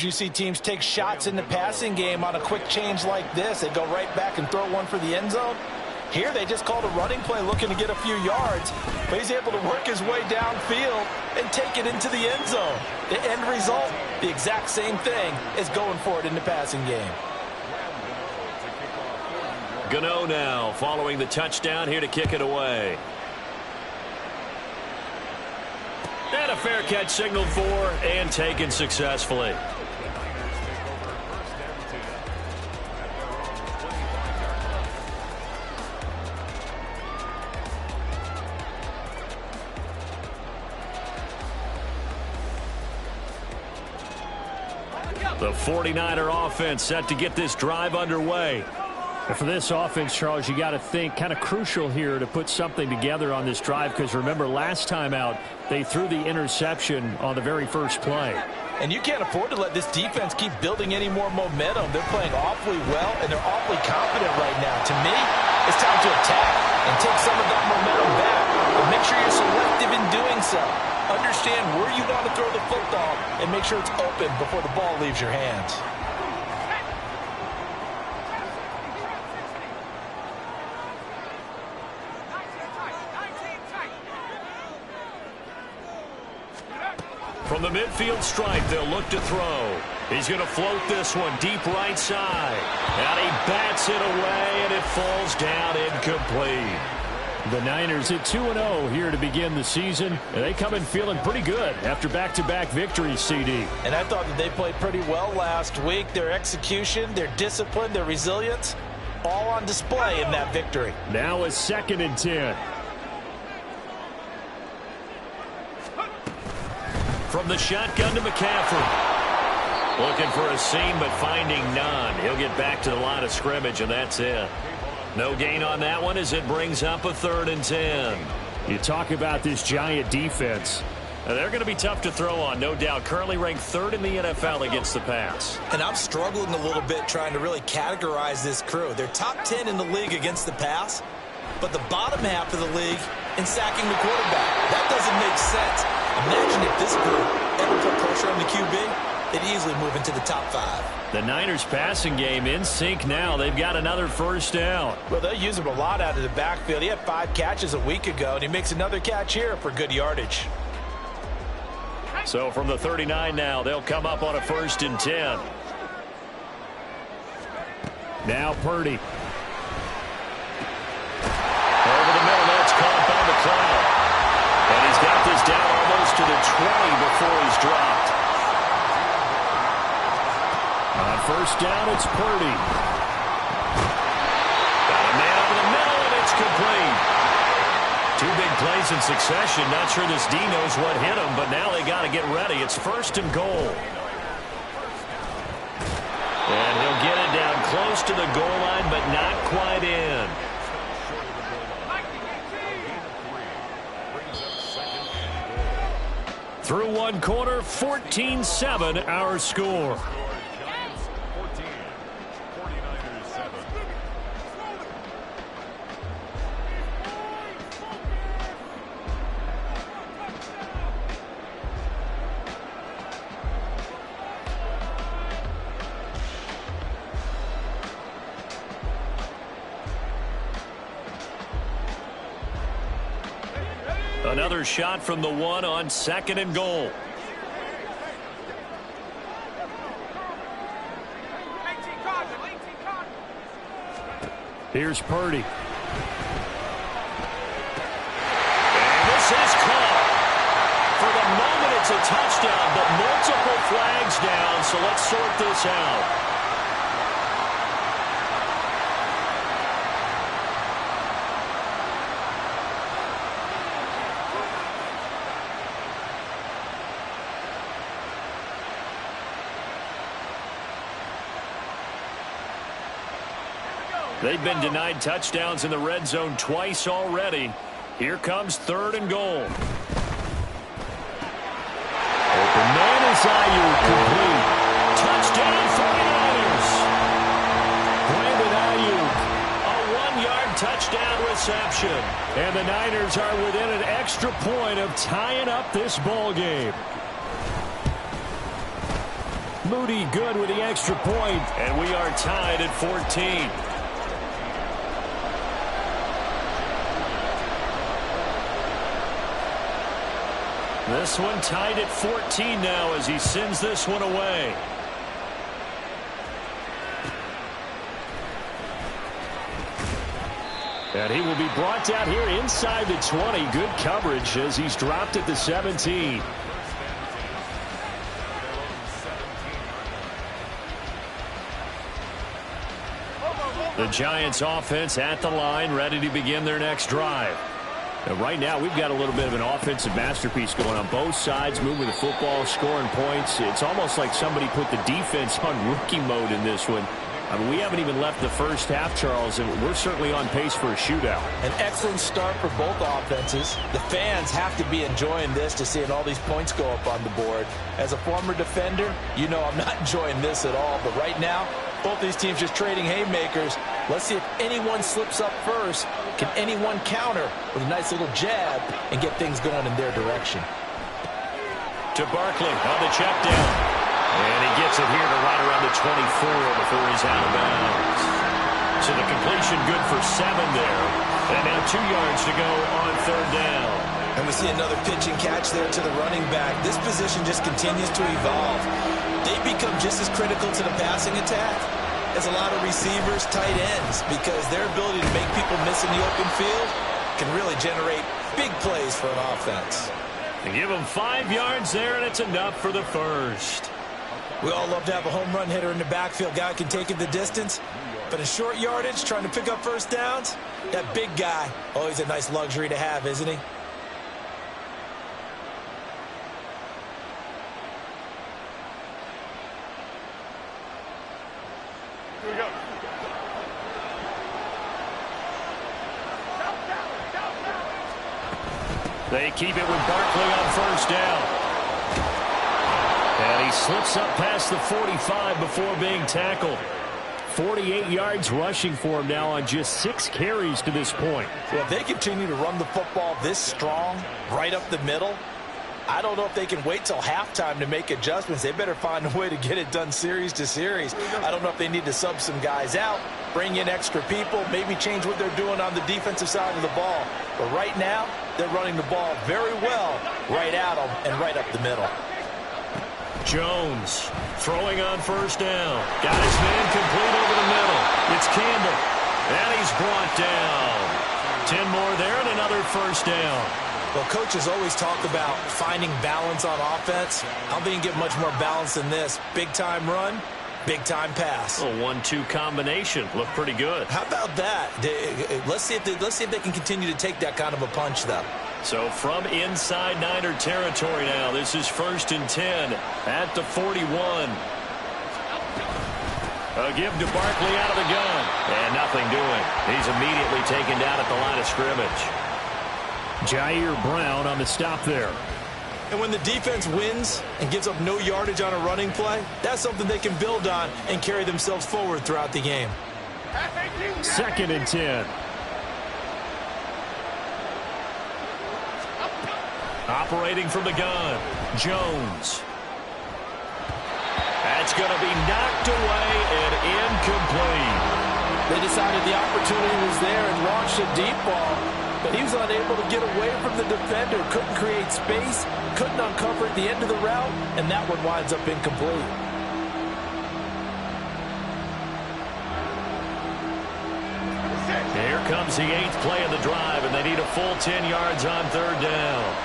You see teams take shots in the passing game on a quick change like this. They go right back and throw one for the end zone. Here they just called a running play looking to get a few yards, but he's able to work his way downfield and take it into the end zone. The end result, the exact same thing as going for it in the passing game. Gano now following the touchdown here to kick it away. And a fair catch signaled for and taken successfully. The 49er offense set to get this drive underway. And for this offense, Charles, you got to think kind of crucial here to put something together on this drive, because remember last time out they threw the interception on the very first play. And you can't afford to let this defense keep building any more momentum. They're playing awfully well, and they're awfully confident right now. To me, it's time to attack and take some of that momentum back, but make sure you're selective in doing so. Understand where you want to throw the football and make sure it's open before the ball leaves your hands. From the midfield stripe, they'll look to throw. He's going to float this one deep right side. And he bats it away, and it falls down incomplete. The Niners at 2-0 here to begin the season. And they come in feeling pretty good after back-to-back victories, CD. And I thought that they played pretty well last week. Their execution, their discipline, their resilience, all on display in that victory. Now a 2nd and 10. From the shotgun to McCaffrey. Looking for a seam, but finding none. He'll get back to the line of scrimmage, and that's it. No gain on that one as it brings up a 3rd and 10. You talk about this giant defense. They're going to be tough to throw on, no doubt. Currently ranked 3rd in the NFL against the pass. And I'm struggling a little bit trying to really categorize this crew. They're top 10 in the league against the pass, but the bottom half of the league in sacking the quarterback. That doesn't make sense. Imagine if this group ever put pressure on the QB, they'd easily move into the top 5. The Niners passing game in sync now. They've got another 1st down. Well, they'll use him a lot out of the backfield. He had 5 catches a week ago, and he makes another catch here for good yardage. So from the 39 now, they'll come up on a 1st and 10. Now Purdy. Over the middle, that's caught by the crowd. And he's got this down almost to the 20 before he's dropped. On 1st down, it's Purdy. Got a man over the middle, and it's complete. 2 big plays in succession. Not sure this D knows what hit him, but now they got to get ready. It's 1st and goal. And he'll get it down close to the goal line, but not quite in. Through 1 quarter, 14-7 our score. Another shot from the 1 on 2nd and goal. Here's Purdy. And this is caught. For the moment, it's a touchdown, but multiple flags down, so let's sort this out. They've been denied touchdowns in the red zone twice already. Here comes 3rd and goal. Open man is Ayuk, complete. Touchdown 49ers. Brandon Ayuk, a 1-yard touchdown reception. And the Niners are within an extra point of tying up this ball game. Moody good with the extra point. And we are tied at 14. This one tied at 14 now as he sends this one away. And he will be brought down here inside the 20. Good coverage as he's dropped at the 17. The Giants offense at the line, ready to begin their next drive. And right now, we've got a little bit of an offensive masterpiece going on both sides, moving the football, scoring points. It's almost like somebody put the defense on rookie mode in this one. I mean, we haven't even left the first half, Charles, and we're certainly on pace for a shootout. An excellent start for both offenses. The fans have to be enjoying this to seeing all these points go up on the board. As a former defender, you know I'm not enjoying this at all. But right now, both these teams just trading haymakers. Let's see if anyone slips up first. Can anyone counter with a nice little jab and get things going in their direction? To Barkley on the check down. And he gets it here to right around the 24 before he's out of bounds. So the completion good for 7 there. And now 2 yards to go on third down. And we see another pitch and catch there to the running back. This position just continues to evolve. They become just as critical to the passing attack as a lot of receivers, tight ends, because their ability to make people miss in the open field can really generate big plays for an offense. They give him 5 yards there, and it's enough for the first. We all love to have a home run hitter in the backfield. Guy can take it the distance. But in short yardage, trying to pick up first downs, that big guy, always a nice luxury to have, isn't he? Here we go. They keep it with Barkley on first down. And he slips up past the 45 before being tackled. 48 yards rushing for him now on just 6 carries to this point. Well, if they continue to run the football this strong, right up the middle, I don't know if they can wait till halftime to make adjustments. They better find a way to get it done series to series. I don't know if they need to sub some guys out, bring in extra people, maybe change what they're doing on the defensive side of the ball. But right now, they're running the ball very well right at them and right up the middle. Jones throwing on first down. Got his man complete over the middle. It's Campbell. And he's brought down. 10 more there and another first down. Well, coaches always talk about finding balance on offense. I don't think you can get much more balance than this. Big-time run, big-time pass. A 1-2 combination. Looked pretty good. How about that? Let's see if they can continue to take that kind of a punch, though. So from inside Niner territory now, this is 1st and 10 at the 41. A give to Barkley out of the gun. And nothing doing. He's immediately taken down at the line of scrimmage. Jair Brown on the stop there. And when the defense wins and gives up no yardage on a running play, that's something they can build on and carry themselves forward throughout the game. 2nd and 10. Operating from the gun, Jones. That's going to be knocked away and incomplete. They decided the opportunity was there and launched a deep ball, but he was unable to get away from the defender, couldn't create space, couldn't uncover at the end of the route, and that one winds up incomplete. Here comes the 8th play of the drive, and they need a full 10 yards on third down.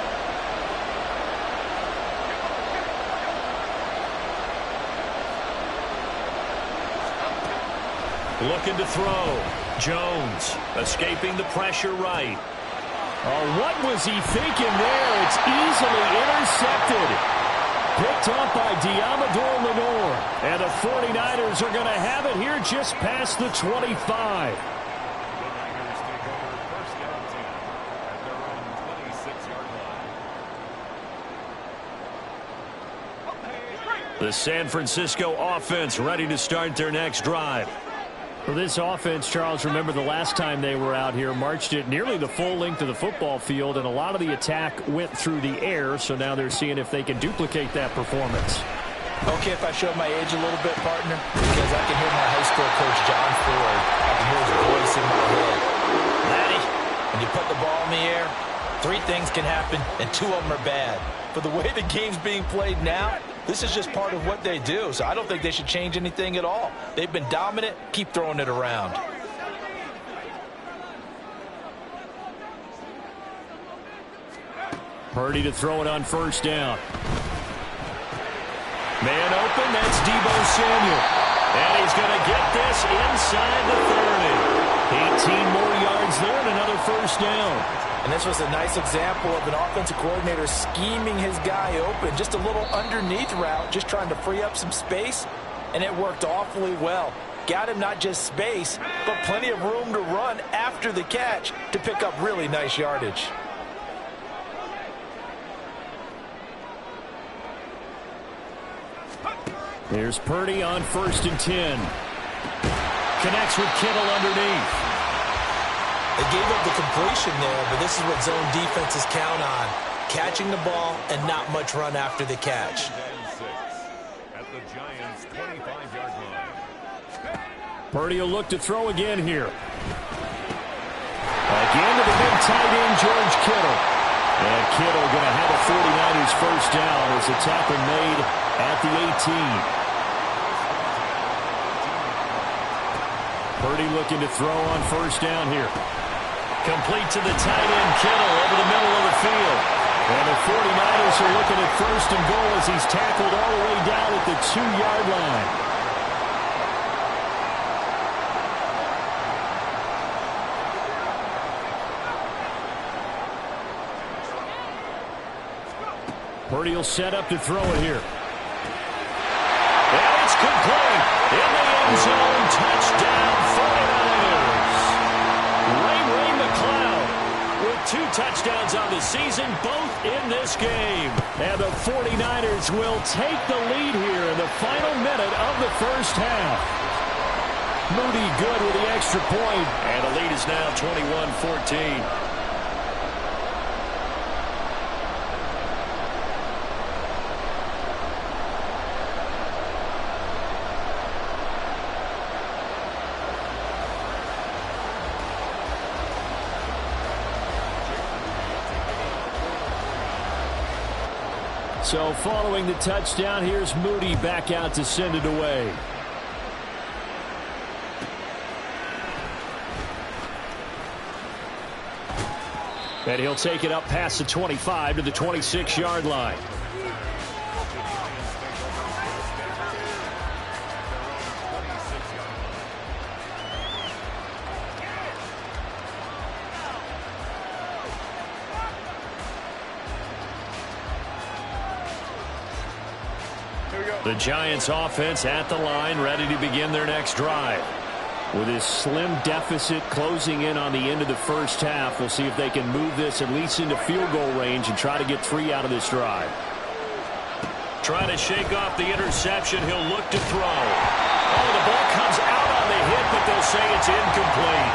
Looking to throw. Jones escaping the pressure right. Oh, what was he thinking there? It's easily intercepted. Picked up by Diamador Lenore. And the 49ers are going to have it here just past the 25. The San Francisco offense ready to start their next drive. For this offense, Charles, remember the last time they were out here, marched it nearly the full length of the football field, and a lot of the attack went through the air, so now they're seeing if they can duplicate that performance. Okay, if I show my age a little bit, partner, because I can hear my high school coach, John Ford. I can hear his voice in my head. Laddie, when you put the ball in the air, 3 things can happen, and 2 of them are bad. For the way the game's being played now, this is just part of what they do, so I don't think they should change anything at all. They've been dominant. Keep throwing it around. Purdy to throw it on first down. Man open, that's Deebo Samuel. And he's going to get this inside the 30. 18 more yards there and another first down. And this was a nice example of an offensive coordinator scheming his guy open. Just a little underneath route, just trying to free up some space, and it worked awfully well. Got him not just space, but plenty of room to run after the catch to pick up really nice yardage. There's Purdy on 1st and 10. Connects with Kittle underneath. They gave up the completion there, but this is what zone defenses count on. Catching the ball and not much run after the catch. At the Giants' 25-yard line. Purdy will look to throw again here. Again to the big tight end, George Kittle. And Kittle going to have a 49ers first down as the tackle made at the 18. Purdy looking to throw on first down here. Complete to the tight end, Kittle, over the middle of the field. And the 49ers are looking at 1st and goal as he's tackled all the way down at the 2-yard line. Purdy will set up to throw it here. And it's complete. In the end zone, touchdown 49ers. Ray McCloud with 2 touchdowns on the season, both in this game. And the 49ers will take the lead here in the final minute of the first half. Moody good with the extra point. And the lead is now 21-14. So following the touchdown, here's Moody back out to send it away. And he'll take it up past the 25 to the 26-yard line. The Giants offense at the line, ready to begin their next drive. With his slim deficit closing in on the end of the first half, we'll see if they can move this at least into field goal range and try to get 3 out of this drive. Trying to shake off the interception. He'll look to throw. Oh, the ball comes out on the hit, but they'll say it's incomplete.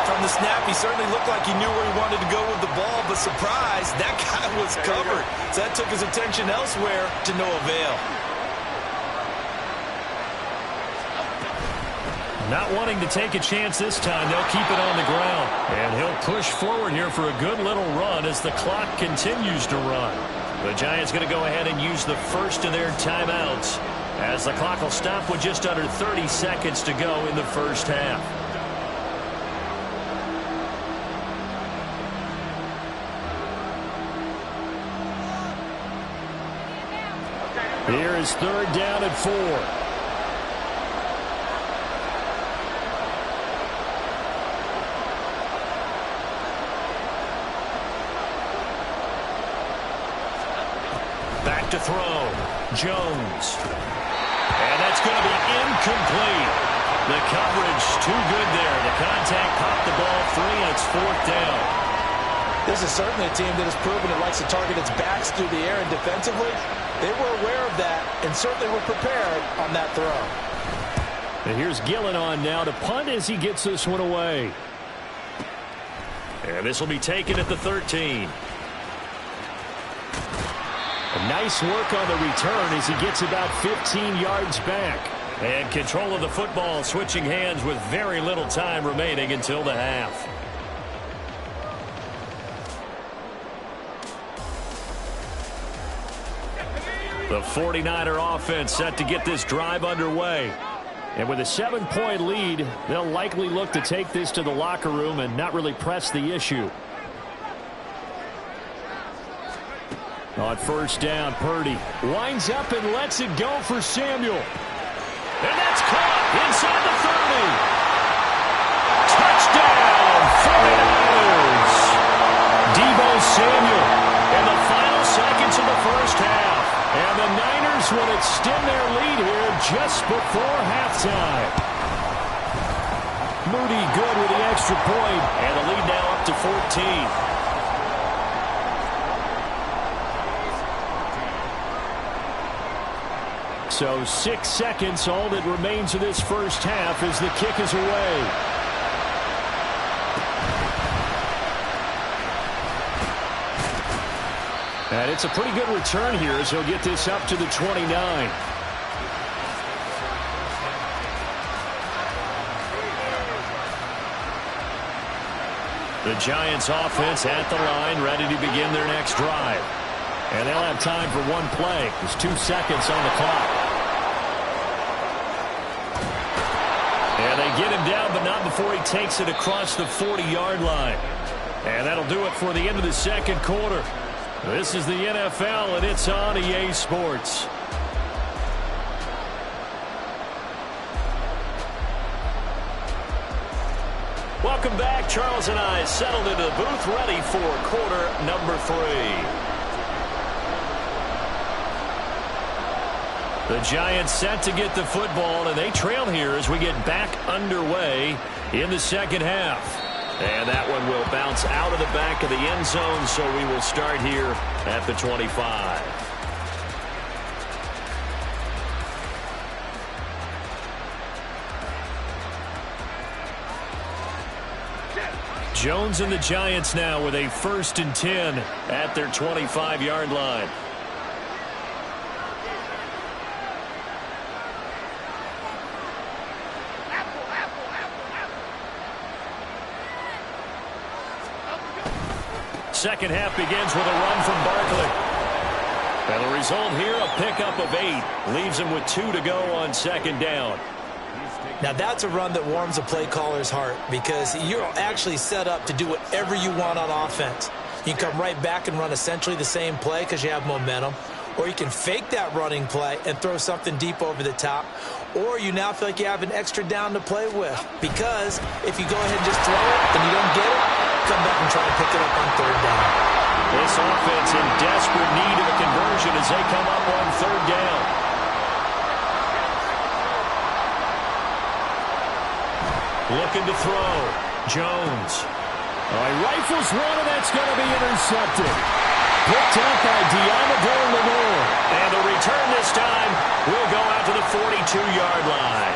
From the snap, he certainly looked like he knew where he wanted to go with the ball, but surprise, that guy was covered. So that took his attention elsewhere to no avail. Not wanting to take a chance this time, they'll keep it on the ground. And he'll push forward here for a good little run as the clock continues to run. The Giants going to go ahead and use the first of their timeouts as the clock will stop with just under 30 seconds to go in the first half. Here is 3rd down and 4. Back to throw. Jones. And that's going to be incomplete. The coverage too good there. The contact popped the ball free, and it's 4th down. This is certainly a team that has proven it likes to target its backs through the air, and defensively, they were aware of that and certainly were prepared on that throw. And here's Gillen on now to punt as he gets this one away. And this will be taken at the 13. Nice work on the return as he gets about 15 yards back. And control of the football switching hands with very little time remaining until the half. The 49er offense set to get this drive underway. And with a 7-point lead, they'll likely look to take this to the locker room and not really press the issue. On first down, Purdy winds up and lets it go for Samuel. And that's caught inside the 30. Touchdown, 49ers. Deebo Samuel in the final seconds of the first half. And the Niners will extend their lead here just before halftime. Moody good with the extra point, and the lead now up to 14. So 6 seconds, all that remains of this first half as the kick is away. And it's a pretty good return here as he'll get this up to the 29. The Giants offense at the line, ready to begin their next drive. And they'll have time for one play. There's 2 seconds on the clock. And they get him down, but not before he takes it across the 40-yard line. And that'll do it for the end of the second quarter. This is the NFL, and it's on EA Sports. Welcome back. Charles and I settled into the booth, ready for quarter number 3. The Giants set to get the football, and they trail here as we get back underway in the second half. And that one will bounce out of the back of the end zone, so we will start here at the 25. Jones and the Giants now with a 1st and 10 at their 25-yard line. Second half begins with a run from Barkley. And the result here, a pickup of 8. Leaves him with 2 to go on second down. Now that's a run that warms a play caller's heart because you're actually set up to do whatever you want on offense. You can come right back and run essentially the same play because you have momentum. Or you can fake that running play and throw something deep over the top. Or you now feel like you have an extra down to play with. Because if you go ahead and just throw it and you don't get it, come back and try to pick it up on third down. This offense in desperate need of a conversion as they come up on third down. Looking to throw. Jones. He rifles one, and that's going to be intercepted. Picked up by Diamador Lenore. And the return this time will go out to the 42-yard line.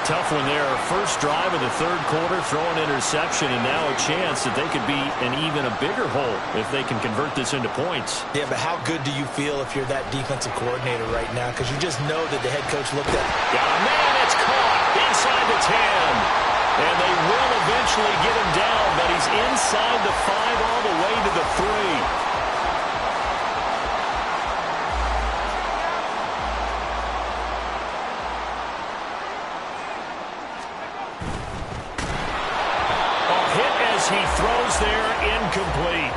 Tough one there. First drive of the third quarter, throw an interception, and now a chance that they could be in even a bigger hole if they can convert this into points. Yeah, but how good do you feel if you're that defensive coordinator right now? Because you just know that the head coach looked at it. Got a man, it's caught inside the 10. And they will eventually get him down, but he's inside the 5 all the way to the 3. He throws there, incomplete.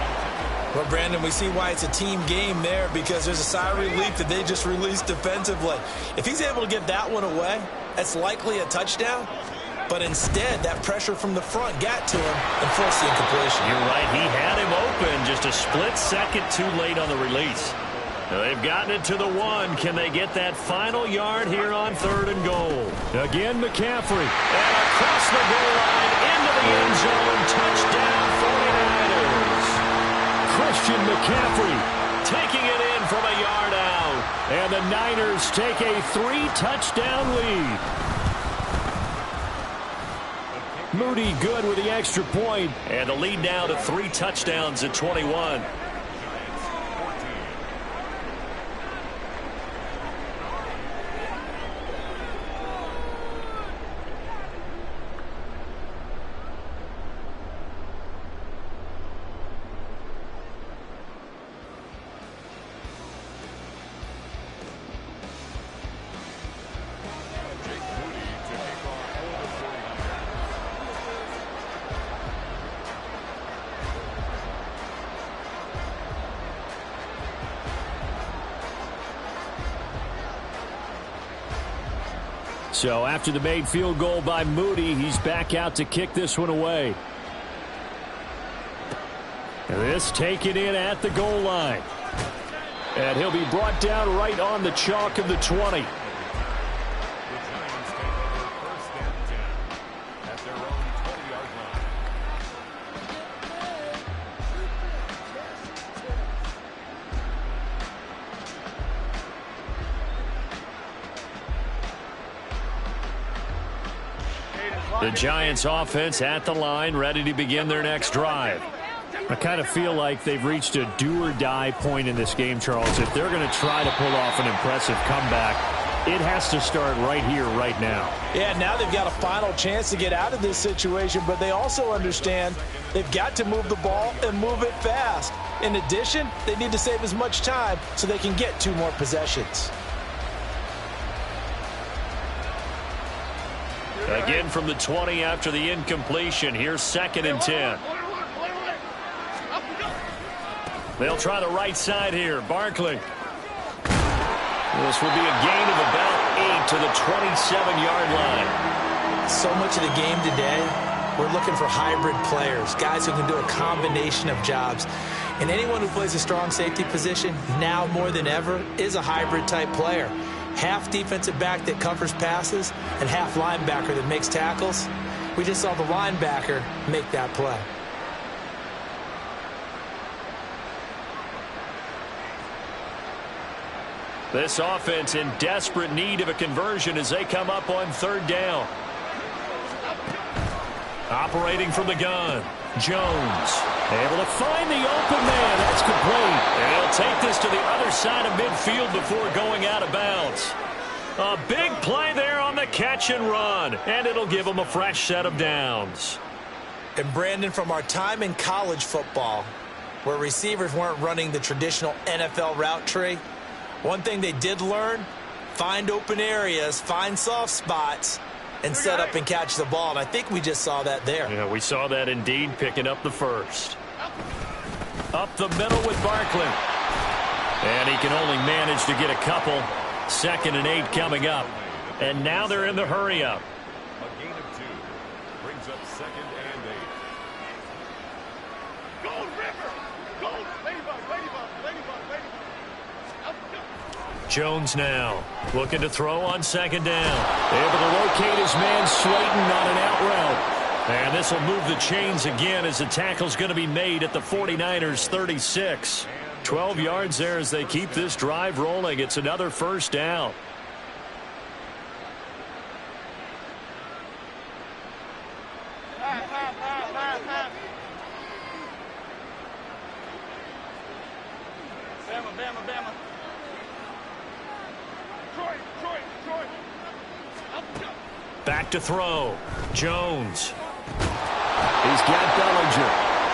Well, Brandon, we see why it's a team game there because there's a sigh of relief that they just released defensively. If he's able to get that one away, that's likely a touchdown. But instead, that pressure from the front got to him and forced the incompletion. You're right. He had him open just a split second too late on the release. Now they've gotten it to the 1. Can they get that final yard here on 3rd and goal? Again, McCaffrey. And across the goal line into the end zone. Touchdown, 49ers. Christian McCaffrey taking it in from a yard out. And the Niners take a 3-touchdown lead. Moody good with the extra point. And the lead now to 3 touchdowns at 21. So after the made field goal by Moody, he's back out to kick this one away. This taken in at the goal line. And he'll be brought down right on the chalk of the 20. The Giants offense at the line, ready to begin their next drive. I kind of feel like they've reached a do-or-die point in this game, Charles. If they're going to try to pull off an impressive comeback, it has to start right here, right now. Yeah, now they've got a final chance to get out of this situation, but they also understand they've got to move the ball and move it fast. In addition, they need to save as much time so they can get 2 more possessions. Again from the 20 after the incompletion. Here's 2nd and 10. They'll try the right side here. Barkley. This will be a gain of about 8 to the 27-yard line. So much of the game today, we're looking for hybrid players, guys who can do a combination of jobs. And anyone who plays a strong safety position, now more than ever, is a hybrid-type player. Half defensive back that covers passes and half linebacker that makes tackles. We just saw the linebacker make that play. This offense in desperate need of a conversion as they come up on 3rd down. Operating from the gun, Jones. Able to find the open man. That's complete. And he'll take this to the other side of midfield before going out of bounds. A big play there on the catch and run. And it'll give them a fresh set of downs. And Brandon, from our time in college football, where receivers weren't running the traditional NFL route tree, one thing they did learn, find open areas, find soft spots, and set up and catch the ball. And I think we just saw that there. Yeah, we saw that indeed, picking up the first. Up the middle with Barkley. And he can only manage to get a couple. 2nd and 8 coming up. And now they're in the hurry-up. A gain of 2 brings up 2nd and 8. Gold River! Gold! Ladybug! Ladybug! Ladybug! Ladybug! Jones now looking to throw on 2nd down. Able to locate his man Slayton on an out route. And this will move the chains again as the tackle's going to be made at the 49ers 36. 12 yards there as they keep this drive rolling. It's another 1st down. Bama, Bama, Bama. Troy, Troy, Troy. Back to throw. Jones. He's got Bellinger.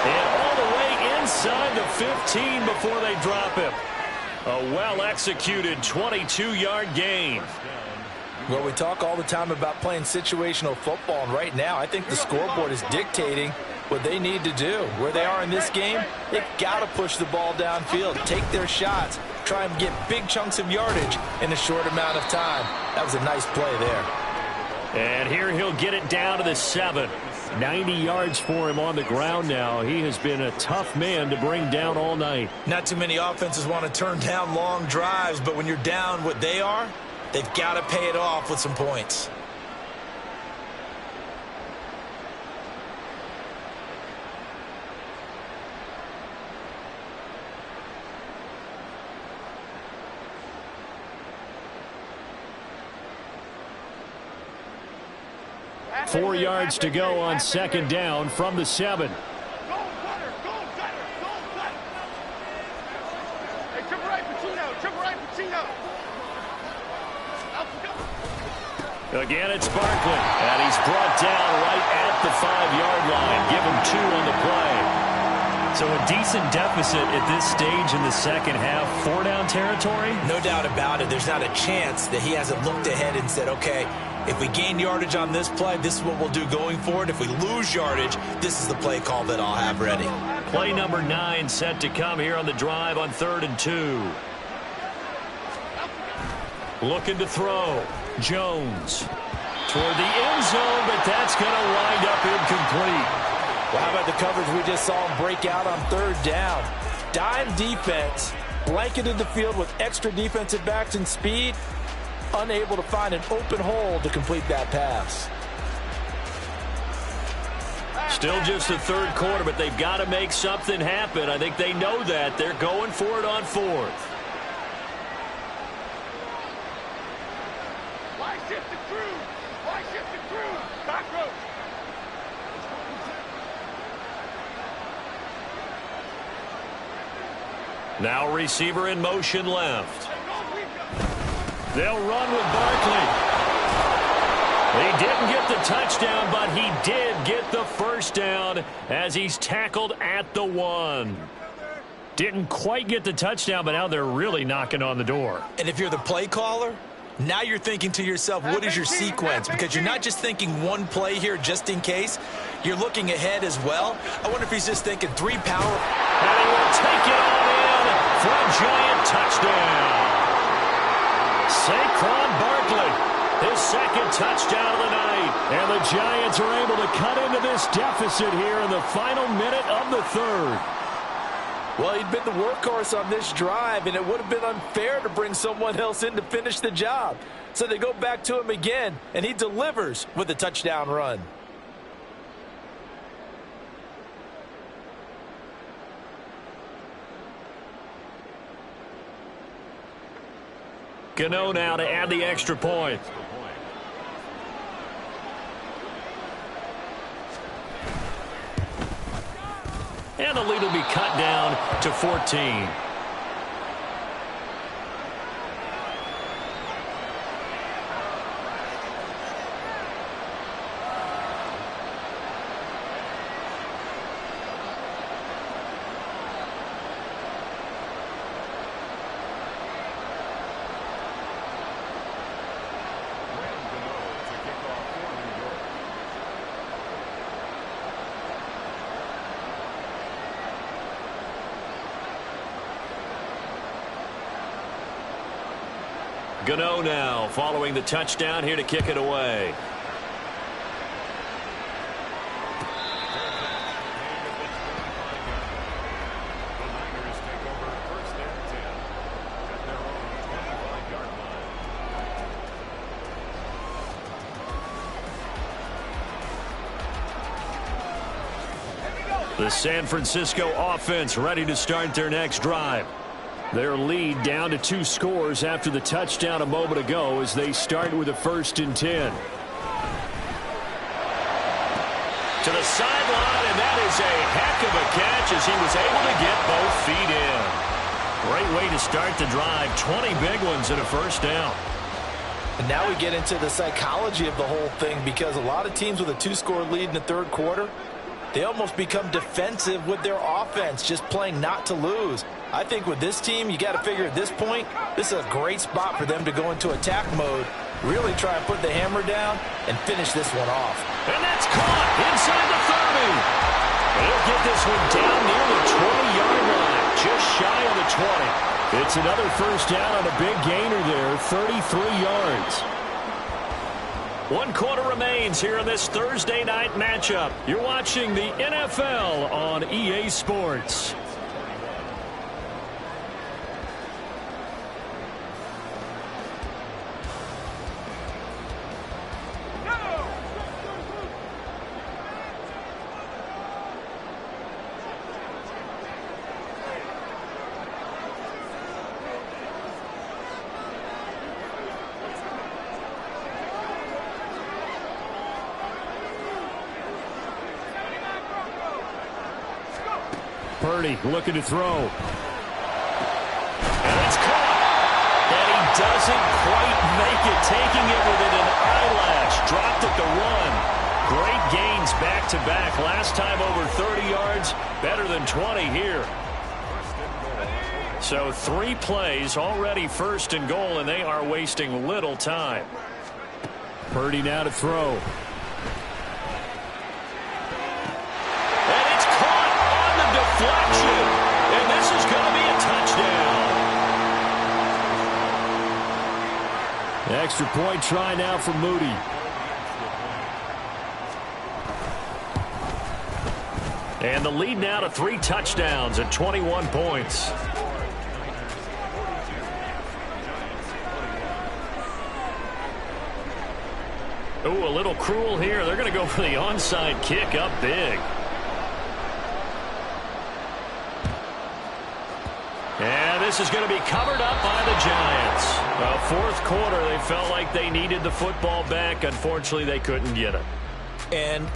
And all the way inside the 15 before they drop him. A well-executed 22-yard gain. Well, we talk all the time about playing situational football, and right now I think the scoreboard is dictating what they need to do. Where they are in this game, they've got to push the ball downfield, take their shots, try and get big chunks of yardage in a short amount of time. That was a nice play there. And here he'll get it down to the 7. 90 yards for him on the ground now. He has been a tough man to bring down all night. Not too many offenses want to turn down long drives, but when you're down what they are, they've got to pay it off with some points. Four yards to go on 2nd down from the 7. Gold cutter, gold cutter, gold cutter. Hey, triple right, Pacino, triple right, Pacino. Again, it's Barkley. And he's brought down right at the 5-yard line. Give him 2 on the play. So a decent deficit at this stage in the second half. 4-down territory? No doubt about it. There's not a chance that he hasn't looked ahead and said, okay, if we gain yardage on this play, this is what we'll do going forward. If we lose yardage, this is the play call that I'll have ready. Play number 9 set to come here on the drive on 3rd and 2. Looking to throw. Jones toward the end zone, but that's going to wind up incomplete. Well, how about the coverage we just saw him break out on third down? Dime defense, blanketed the field with extra defensive backs and speed, unable to find an open hole to complete that pass. Still just the third quarter, but they've got to make something happen. I think they know that. They're going for it on fourth. Why shift the crew? Why shift the crew? Cockroach. Now receiver in motion left. They'll run with Barkley. He didn't get the touchdown, but he did get the first down as he's tackled at the 1. Didn't quite get the touchdown, but now they're really knocking on the door. And if you're the play caller, now you're thinking to yourself, what is your sequence? Because you're not just thinking one play here just in case. You're looking ahead as well. I wonder if he's just thinking 3 power. And he will take it on in for a giant touchdown. Saquon Barkley, his second touchdown of the night. And the Giants are able to cut into this deficit here in the final minute of the third. Well, he'd been the workhorse on this drive, and it would have been unfair to bring someone else in to finish the job. So they go back to him again, and he delivers with a touchdown run. Gano now to add the extra point. And the lead will be cut down to 14. Gano now following the touchdown here to kick it away. The San Francisco offense ready to start their next drive. Their lead down to 2 scores after the touchdown a moment ago as they start with a 1st and 10. To the sideline, and that is a heck of a catch as he was able to get both feet in. Great way to start the drive. 20 big ones and a first down. And now we get into the psychology of the whole thing, because a lot of teams with a 2-score lead in the third quarter, they almost become defensive with their offense, just playing not to lose. I think with this team, you got to figure at this point, this is a great spot for them to go into attack mode, really try and put the hammer down and finish this one off. And that's caught inside the 30. They'll get this one down near the 20-yard line, just shy of the 20. It's another first down on a big gainer there, 33 yards. 1 quarter remains here in this Thursday night matchup. You're watching the NFL on EA Sports. Purdy looking to throw. And it's caught. And he doesn't quite make it, taking it within an eyelash. Dropped at the 1. Great gains back-to-back. Last time over 30 yards, better than 20 here. So 3 plays, already 1st and goal, and they are wasting little time. Purdy now to throw. Deflection, and this is going to be a touchdown. That extra point try now for Moody. And the lead now to 3 touchdowns at 21 points. Ooh, a little cruel here. They're going to go for the onside kick up big. And this is going to be covered up by the Giants. Fourth quarter, they felt like they needed the football back. Unfortunately, they couldn't get it. And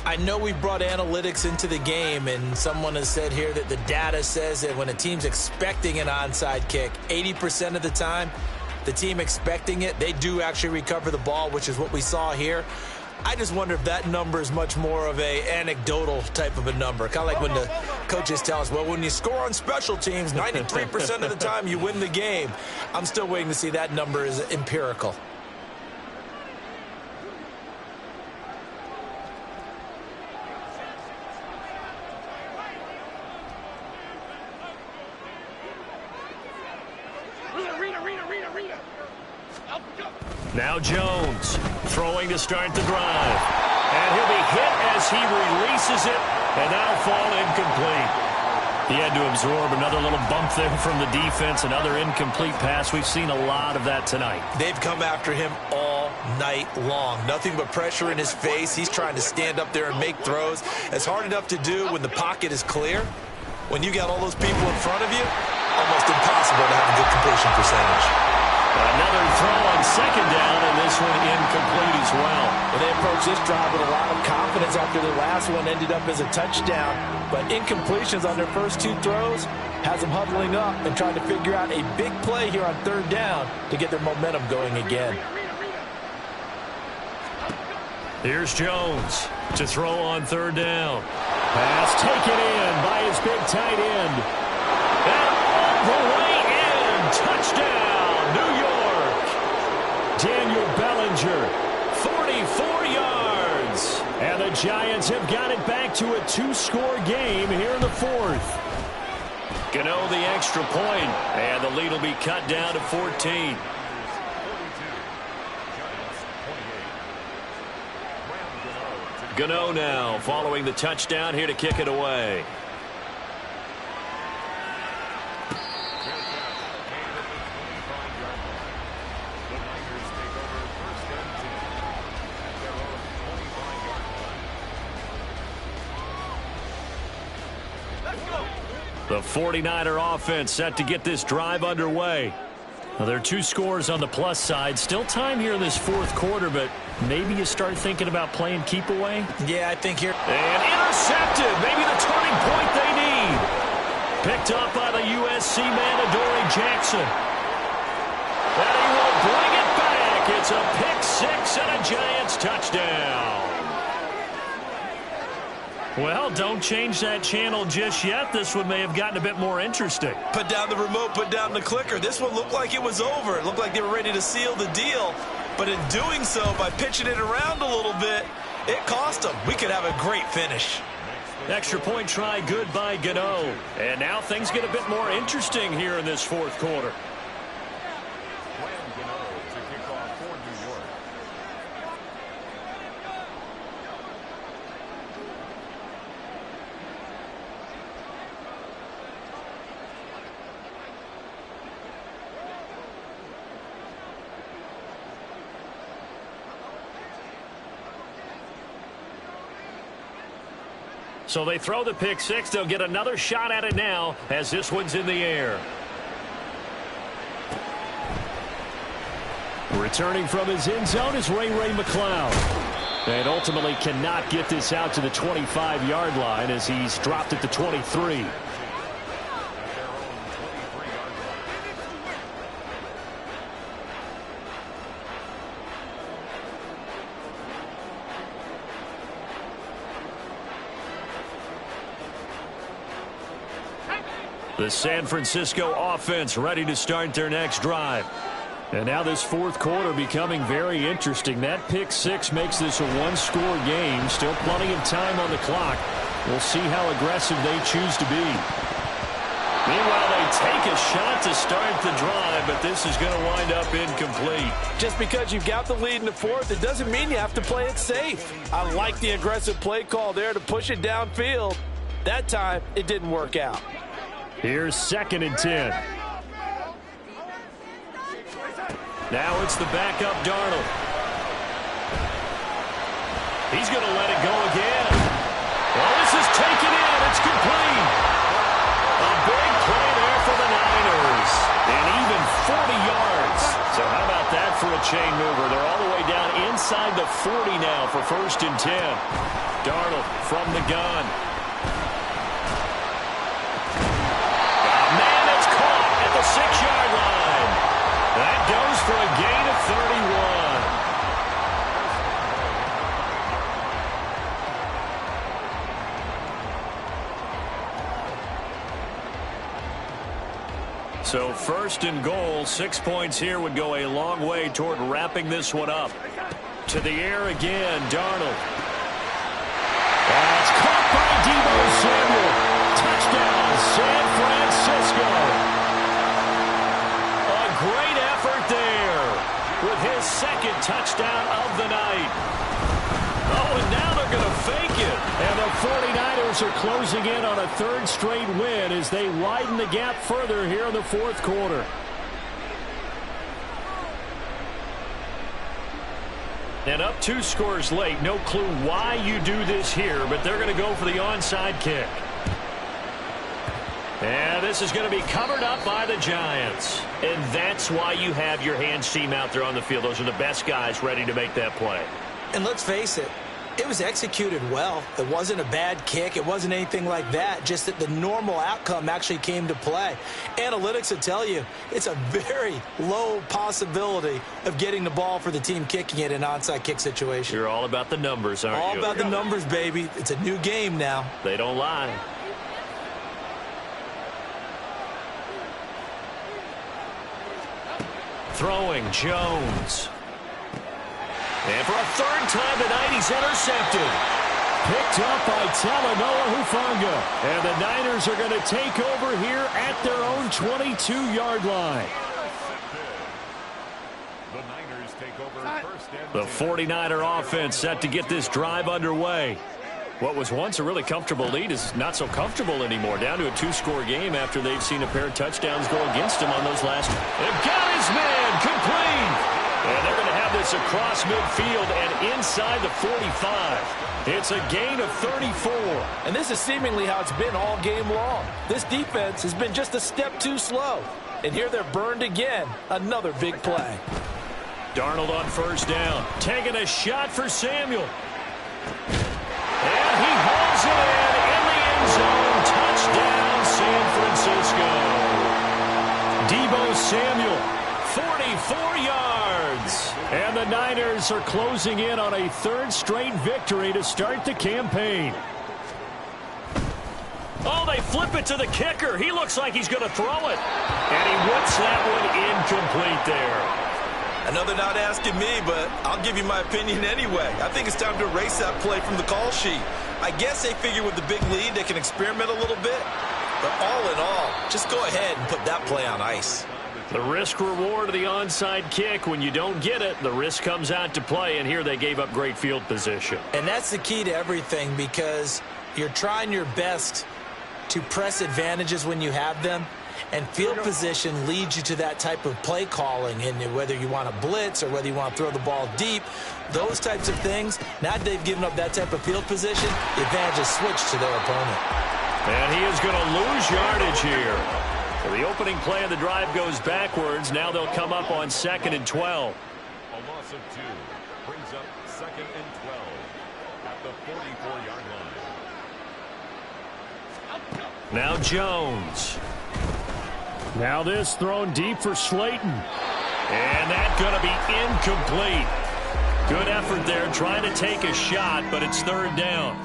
I know we brought analytics into the game, and someone has said here that the data says that when a team's expecting an onside kick, 80% of the time, the team expecting it, they do actually recover the ball, which is what we saw here. I just wonder if that number is much more of a anecdotal type of a number. Kind of like when the coaches tell us, well, when you score on special teams, 93% of the time you win the game. I'm still waiting to see that number is empirical. Now Jones throwing to start the drive. And he'll be hit as he releases it, and that'll fall incomplete. He had to absorb another little bump there from the defense, another incomplete pass. We've seen a lot of that tonight. They've come after him all night long. Nothing but pressure in his face. He's trying to stand up there and make throws. It's hard enough to do when the pocket is clear. When you got all those people in front of you, almost impossible to have a good completion percentage. Another throw on second down, and this one incomplete as well. And they approached this drive with a lot of confidence after the last one ended up as a touchdown. But incompletions on their first 2 throws has them huddling up and trying to figure out a big play here on third down to get their momentum going again. Here's Jones to throw on third down. Pass taken in by his big tight end. And all the way in. Touchdown, New York. Daniel Bellinger, 44 yards. And the Giants have got it back to a 2-score game here in the fourth. Gano the extra point, and the lead will be cut down to 14. Gano now following the touchdown here to kick it away. The 49er offense set to get this drive underway. Now, there are 2 scores on the plus side. Still time here in this fourth quarter, but maybe you start thinking about playing keep away. Yeah, I think here. And intercepted. Maybe the turning point they need. Picked up by the USC man, Adoree Jackson. And he will bring it back. It's a pick 6 and a Giants touchdown. Well, don't change that channel just yet. This one may have gotten a bit more interesting. Put down the remote, put down the clicker. This one looked like it was over. It looked like they were ready to seal the deal. But in doing so, by pitching it around a little bit, it cost them. We could have a great finish. Extra point try good by Gano. And now things get a bit more interesting here in this fourth quarter. So they throw the pick 6. They'll get another shot at it now as this one's in the air. Returning from his end zone is Ray McCloud. And ultimately cannot get this out to the 25-yard line as he's dropped at the 23. The San Francisco offense ready to start their next drive. And now this fourth quarter becoming very interesting. That pick 6 makes this a 1-score game. Still plenty of time on the clock. We'll see how aggressive they choose to be. Meanwhile, they take a shot to start the drive, but this is going to wind up incomplete. Just because you've got the lead in the fourth, it doesn't mean you have to play it safe. I like the aggressive play call there to push it downfield. That time, it didn't work out. Here's 2nd and 10. Now it's the backup Darnold. He's going to let it go again. Well, this is taken in. It's complete. A big play there for the Niners. And even 40 yards. So how about that for a chain mover? They're all the way down inside the 40 now for 1st and 10. Darnold from the gun. Man, it's caught at the 6-yard line. That goes for a gain of 31. So 1st and goal, 6 points here would go a long way toward wrapping this one up. To the air again, Darnold. That's caught by Deebo Samuel. Touchdown, San Francisco. A great effort there with his 2nd touchdown of the night. Oh, and now they're going to fake it. And the 49ers are closing in on a 3rd straight win as they widen the gap further here in the 4th quarter. And up 2 scores late. No clue why you do this here, but they're going to go for the onside kick. And this is going to be covered up by the Giants. And that's why you have your hands team out there on the field. Those are the best guys ready to make that play. And let's face it, it was executed well. It wasn't a bad kick. It wasn't anything like that. Just that the normal outcome actually came to play. Analytics will tell you it's a very low possibility of getting the ball for the team kicking it in an onside kick situation. You're all about the numbers, aren't you? All about the numbers, baby. It's a new game now. They don't lie. Throwing, Jones. And for a 3rd time tonight, he's intercepted. Picked up by Talanoa Hufanga. And the Niners are going to take over here at their own 22-yard line. The Niners take over 1st and 10. The 49er offense set to get this drive underway. What was once a really comfortable lead is not so comfortable anymore. Down to a 2-score game after they've seen a pair of touchdowns go against them on those last. They've got his man complete. And they're going to have this across midfield and inside the 45. It's a gain of 34. And this is seemingly how it's been all game long. This defense has been just a step too slow. And here they're burned again. Another big play. Darnold on 1st down. Taking a shot for Samuel. And he hauls it in the end zone. Touchdown, San Francisco. Deebo Samuel, 44 yards. And the Niners are closing in on a 3rd straight victory to start the campaign. Oh, they flip it to the kicker. He looks like he's going to throw it. And he whips that one incomplete there. Another not asking me, but I'll give you my opinion anyway. I think it's time to erase that play from the call sheet. I guess they figure with the big lead they can experiment a little bit. But all in all, just go ahead and put that play on ice. The risk-reward of the onside kick. When you don't get it, the risk comes out to play, and here they gave up great field position. And that's the key to everything because you're trying your best to press advantages when you have them. And field position leads you to that type of play calling, and whether you want to blitz or whether you want to throw the ball deep, those types of things. Now that they've given up that type of field position, the advantage is switched to their opponent. And he is going to lose yardage here. So the opening play of the drive goes backwards. Now they'll come up on 2nd and 12. A loss of 2 brings up 2nd and 12 at the 44-yard line. Now Jones. Now this thrown deep for Slayton. And that's going to be incomplete. Good effort there trying to take a shot, but it's 3rd down.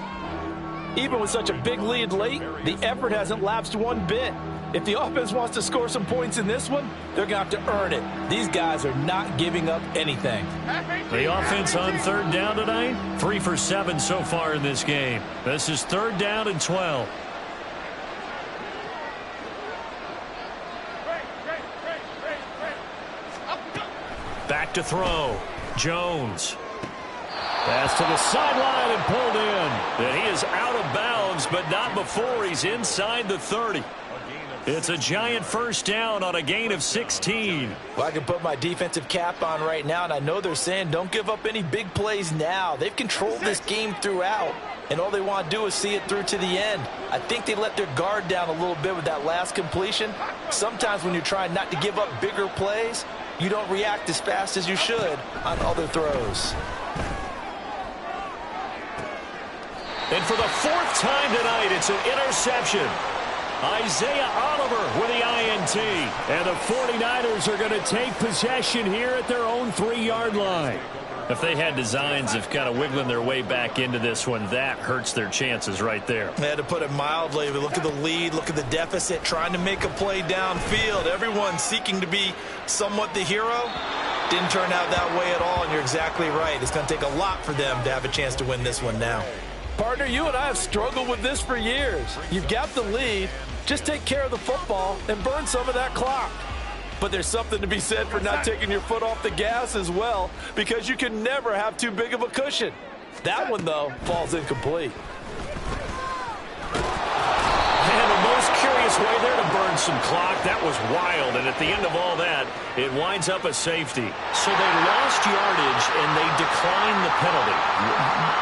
Even with such a big lead late, the effort hasn't lapsed one bit. If the offense wants to score some points in this one, they're going to have to earn it. These guys are not giving up anything. The offense on 3rd down tonight, 3 for 7 so far in this game. This is 3rd down and 12. look to throw. Jones. Pass to the sideline and pulled in. And he is out of bounds, but not before he's inside the 30. It's a Giant first down on a gain of 16. Well, I can put my defensive cap on right now, and I know they're saying don't give up any big plays now. They've controlled this game throughout, and all they want to do is see it through to the end. I think they let their guard down a little bit with that last completion. Sometimes when you're trying not to give up bigger plays, you don't react as fast as you should on other throws. And for the fourth time tonight, it's an interception. Isaiah Oliver with the INT. And the 49ers are going to take possession here at their own 3-yard line. If they had designs of kind of wiggling their way back into this one, that hurts their chances right there. They had to put it mildly. Look at the lead, look at the deficit, trying to make a play downfield. Everyone seeking to be somewhat the hero. Didn't turn out that way at all, and you're exactly right. It's going to take a lot for them to have a chance to win this one now. Partner, you and I have struggled with this for years. You've got the lead. Just take care of the football and burn some of that clock. But there's something to be said for not taking your foot off the gas as well, because you can never have too big of a cushion. That one, though, falls incomplete. And the most curious way there to burn some clock. That was wild, and at the end of all that, it winds up a safety. So they lost yardage, and they declined the penalty.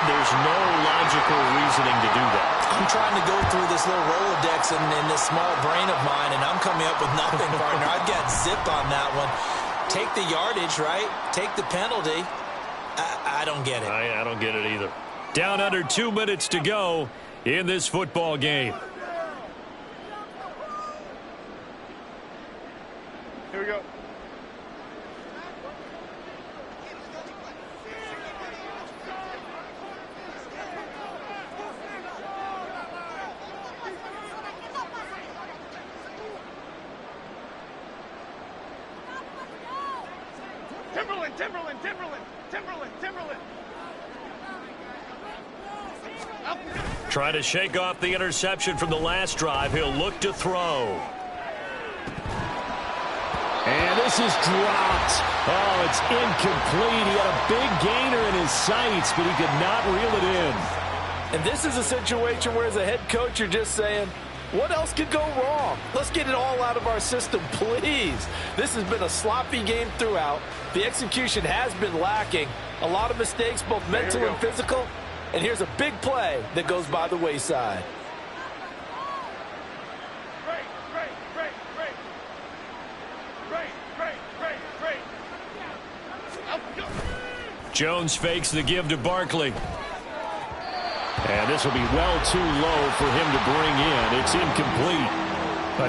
There's no logical reasoning to do that. I'm trying to go through this little Rolodex in this small brain of mine, and I'm coming up with nothing, partner. I've got zip on that one. Take the yardage, right? Take the penalty. I don't get it. I don't get it either. Down under 2 minutes to go in this football game. Here we go. Timberland. Trying to shake off the interception from the last drive. He'll look to throw. And this is dropped. Oh, it's incomplete. He had a big gainer in his sights, but he could not reel it in. And this is a situation where, as a head coach, you're just saying, what else could go wrong? Let's get it all out of our system, please. This has been a sloppy game throughout. The execution has been lacking. A lot of mistakes, both mental and physical. And here's a big play that goes by the wayside. Jones fakes the give to Barkley. And this will be well too low for him to bring in. It's incomplete.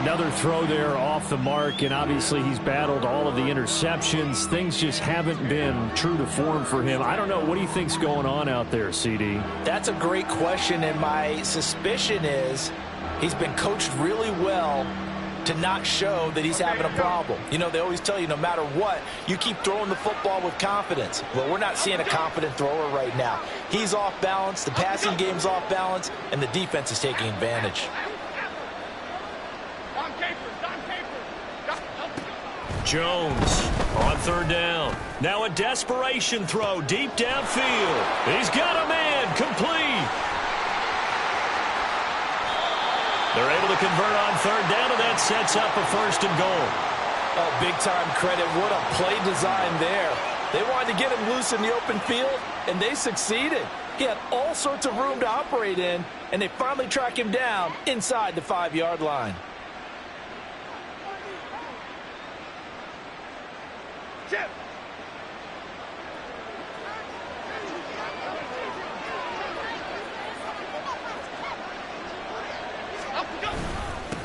Another throw there off the mark, and obviously he's battled all of the interceptions. Things just haven't been true to form for him. I don't know. What do you think's going on out there, CD? That's a great question, and my suspicion is he's been coached really well to not show that he's having a problem. You know, they always tell you no matter what, you keep throwing the football with confidence. Well, we're not seeing a confident thrower right now. He's off balance, the passing game's off balance, and the defense is taking advantage. Jones on third down. Now a desperation throw deep downfield. He's got a man, complete. They're able to convert on third down, and that sets up a first and goal. Oh, big-time credit. What a play design there. They wanted to get him loose in the open field, and they succeeded. He had all sorts of room to operate in, and they finally track him down inside the 5-yard line. Chip.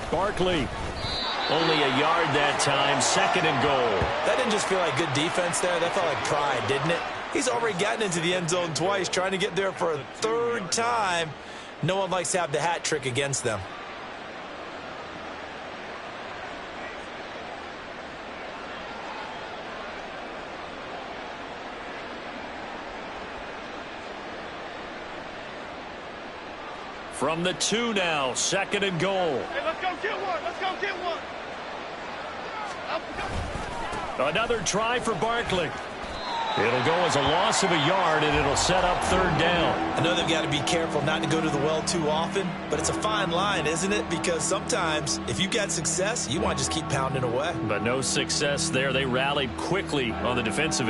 Barkley, only a yard that time, second and goal. That didn't just feel like good defense there. That felt like pride, didn't it? He's already gotten into the end zone twice, trying to get there for a third time. No one likes to have the hat trick against them. From the 2 now, second and goal. Hey, let's go get one. Let's go get one. Another try for Barkley. It'll go as a loss of a yard, and it'll set up third down. I know they've got to be careful not to go to the well too often, but it's a fine line, isn't it? Because sometimes if you've got success, you want to just keep pounding away. But no success there. They rallied quickly on the defensive end.